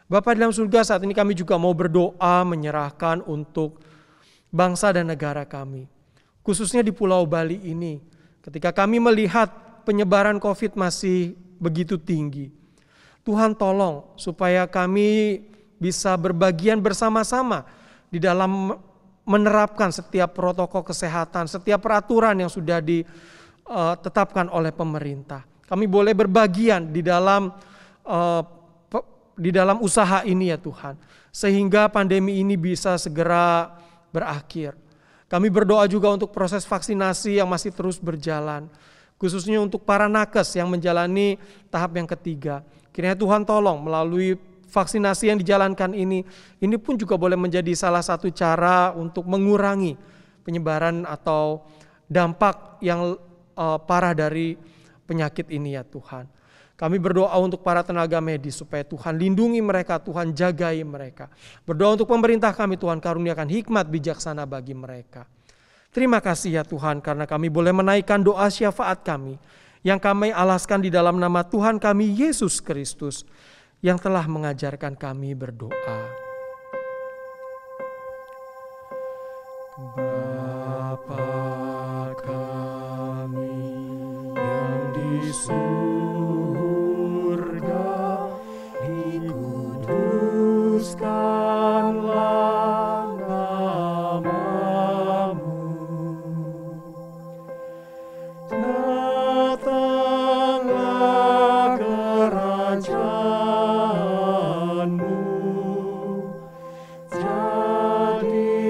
Bapa di dalam surga, saat ini kami juga mau berdoa menyerahkan untuk bangsa dan negara kami. Khususnya di Pulau Bali ini, ketika kami melihat penyebaran COVID masih begitu tinggi. Tuhan tolong supaya kami bisa berbagian bersama-sama di dalam menerapkan setiap protokol kesehatan, setiap peraturan yang sudah ditetapkan oleh pemerintah. Kami boleh berbagian di dalam usaha ini ya Tuhan, sehingga pandemi ini bisa segera berakhir. Kami berdoa juga untuk proses vaksinasi yang masih terus berjalan, khususnya untuk para nakes yang menjalani tahap yang ketiga. Kiranya Tuhan tolong melalui vaksinasi yang dijalankan ini pun juga boleh menjadi salah satu cara untuk mengurangi penyebaran atau dampak yang parah dari penyakit ini ya Tuhan. Kami berdoa untuk para tenaga medis supaya Tuhan lindungi mereka, Tuhan jagai mereka. Berdoa untuk pemerintah kami, Tuhan karuniakan hikmat bijaksana bagi mereka. Terima kasih ya Tuhan karena kami boleh menaikkan doa syafaat kami yang kami alaskan di dalam nama Tuhan kami Yesus Kristus yang telah mengajarkan kami berdoa. Bapa kami yang di surga, dikuduskanlah namamu, datanglah kerajaanmu, jadilah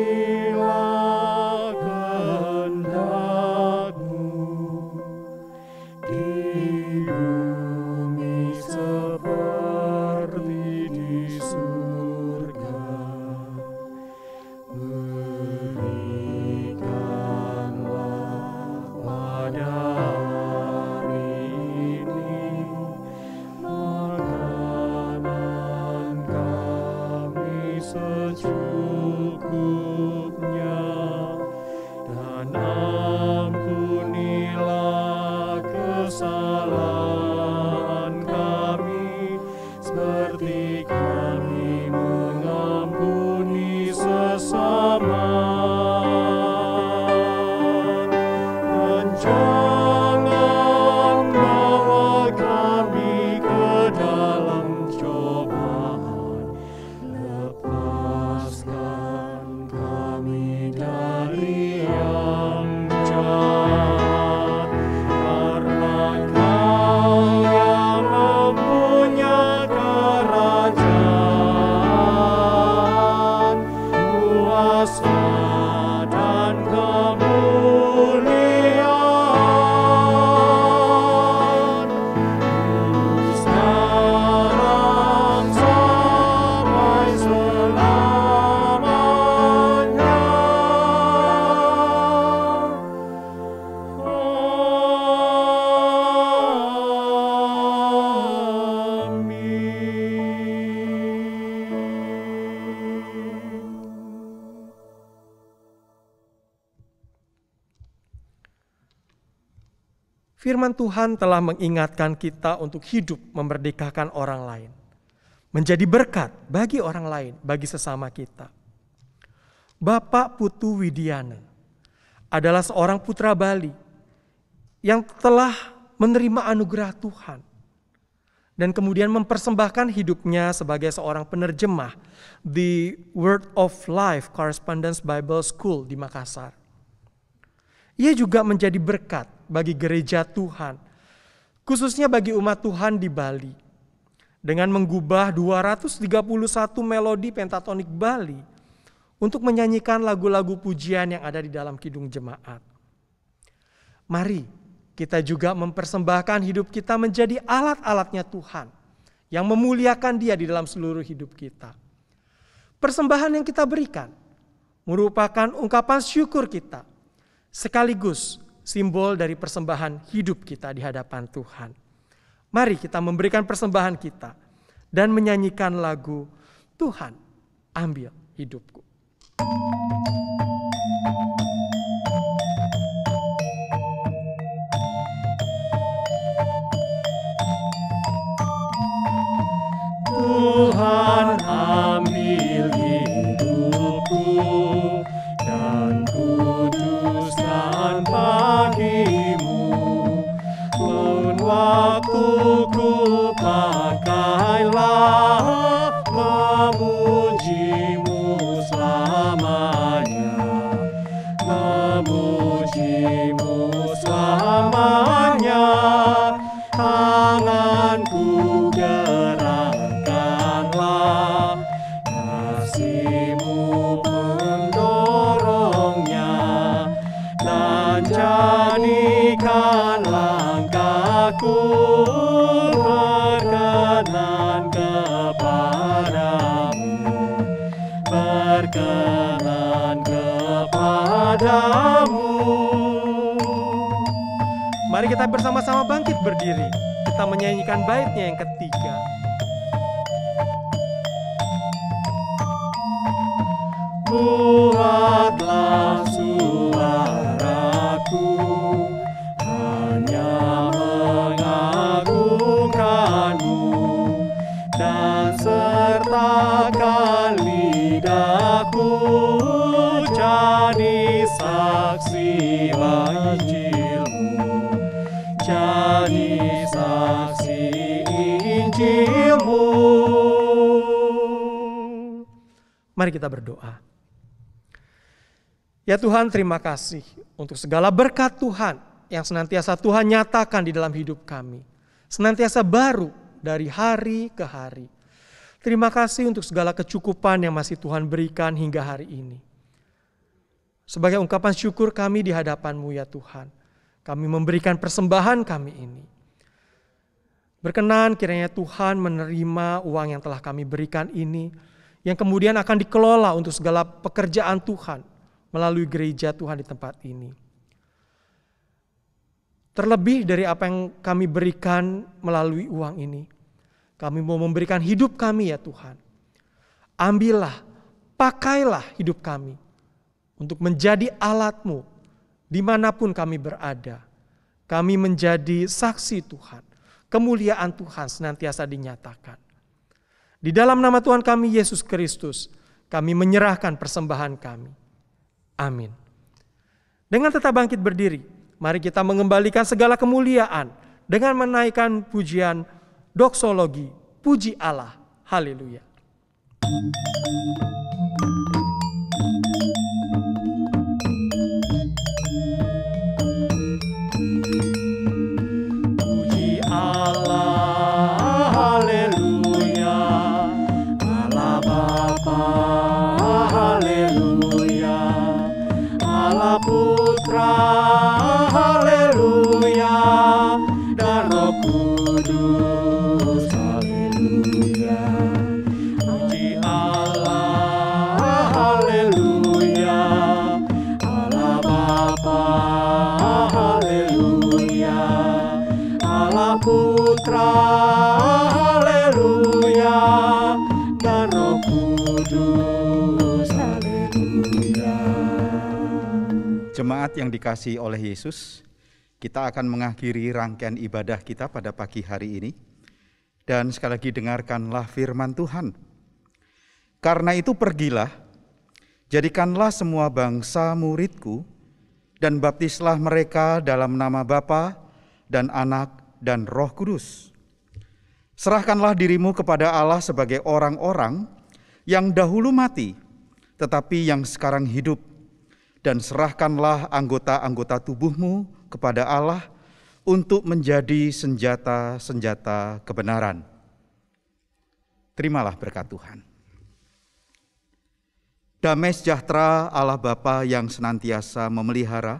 kehendak-Mu di Firman Tuhan telah mengingatkan kita untuk hidup memerdekakan orang lain, menjadi berkat bagi orang lain, bagi sesama kita. Bapak Putu Widiana adalah seorang putra Bali yang telah menerima anugerah Tuhan dan kemudian mempersembahkan hidupnya sebagai seorang penerjemah di Word of Life Correspondence Bible School di Makassar. Ia juga menjadi berkat bagi gereja Tuhan, khususnya bagi umat Tuhan di Bali, dengan menggubah 231 melodi pentatonik Bali untuk menyanyikan lagu-lagu pujian yang ada di dalam kidung jemaat. Mari kita juga mempersembahkan hidup kita menjadi alat-alatnya Tuhan yang memuliakan Dia di dalam seluruh hidup kita. Persembahan yang kita berikan merupakan ungkapan syukur kita, sekaligus simbol dari persembahan hidup kita di hadapan Tuhan. Mari kita memberikan persembahan kita dan menyanyikan lagu Tuhan, ambil hidupku. Tuhan, ambil hidupku dan kuduskan bagimu. Pun waktuku pakailah memujimu selamanya, memujimu selamanya. Tanganku gerakkanlah, kasih-Mu pendorongnya, dan jadikan langkahku berkenan kepadamu, berkenan kepadamu. Mari kita bersama-sama bangkit berdiri. Kita menyanyikan baitnya yang ketiga. Buatlah suaraku hanya mengagungkan-Mu, dan sertakan lidahku jadi saksi Injil-Mu, jadi saksi Injil-Mu. Mari kita berdoa. Ya Tuhan, terima kasih untuk segala berkat Tuhan yang senantiasa Tuhan nyatakan di dalam hidup kami. Senantiasa baru dari hari ke hari. Terima kasih untuk segala kecukupan yang masih Tuhan berikan hingga hari ini. Sebagai ungkapan syukur kami di hadapan-Mu ya Tuhan, kami memberikan persembahan kami ini. Berkenan kiranya Tuhan menerima uang yang telah kami berikan ini, yang kemudian akan dikelola untuk segala pekerjaan Tuhan melalui gereja Tuhan di tempat ini. Terlebih dari apa yang kami berikan melalui uang ini, kami mau memberikan hidup kami ya Tuhan. Ambillah, pakailah hidup kami untuk menjadi alat-Mu dimanapun kami berada. Kami menjadi saksi Tuhan, kemuliaan Tuhan senantiasa dinyatakan. Di dalam nama Tuhan kami Yesus Kristus, kami menyerahkan persembahan kami. Amin. Dengan tetap bangkit berdiri, mari kita mengembalikan segala kemuliaan dengan menaikkan pujian doksologi, puji Allah. Haleluya. Puji Allah, haleluya. Allah Bapa, haleluya. Allah Putra, haleluya, dan Roh Kudus, haleluya. Puji Allah, haleluya. Allah Bapa, haleluya. Allah Putra, haleluya, dan Roh Kudus, haleluya. Jemaat yang dikasihi oleh Yesus, Kita akan mengakhiri rangkaian ibadah kita pada pagi hari ini. Dan sekali lagi dengarkanlah firman Tuhan. Karena itu pergilah, jadikanlah semua bangsa muridku, dan baptislah mereka dalam nama Bapa dan Anak dan Roh Kudus. Serahkanlah dirimu kepada Allah sebagai orang-orang yang dahulu mati, tetapi yang sekarang hidup, dan serahkanlah anggota-anggota tubuhmu kepada Allah untuk menjadi senjata-senjata kebenaran. Terimalah berkat Tuhan. Damai sejahtera Allah Bapa yang senantiasa memelihara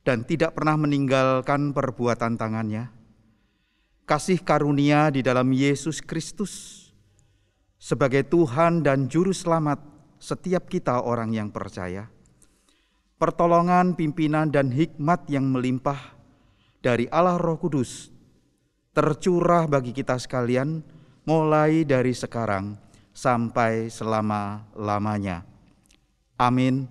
dan tidak pernah meninggalkan perbuatan tangannya, kasih karunia di dalam Yesus Kristus sebagai Tuhan dan Juru Selamat setiap kita orang yang percaya, pertolongan, pimpinan, dan hikmat yang melimpah dari Allah Roh Kudus tercurah bagi kita sekalian mulai dari sekarang sampai selama-lamanya. Amin.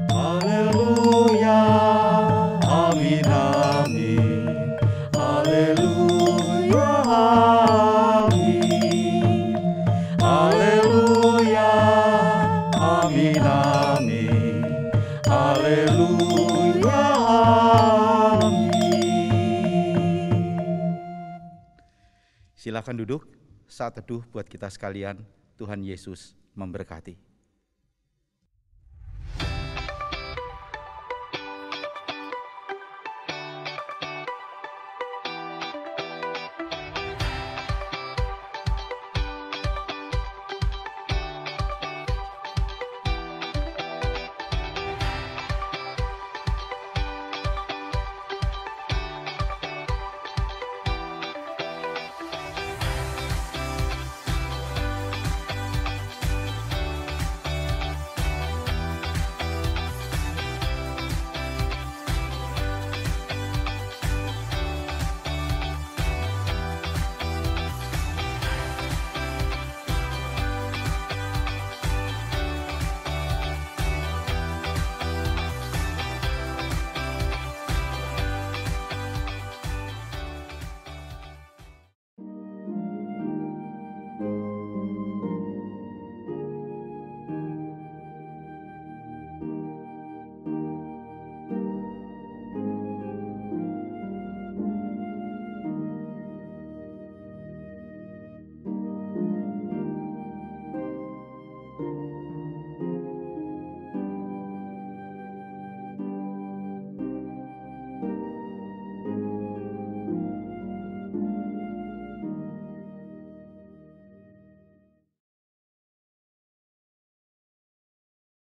Haleluya, amin, amin. Haleluya, amin. Haleluya, amin, amin. Haleluya, amin. Silakan duduk. Saat teduh buat kita sekalian. Tuhan Yesus memberkati.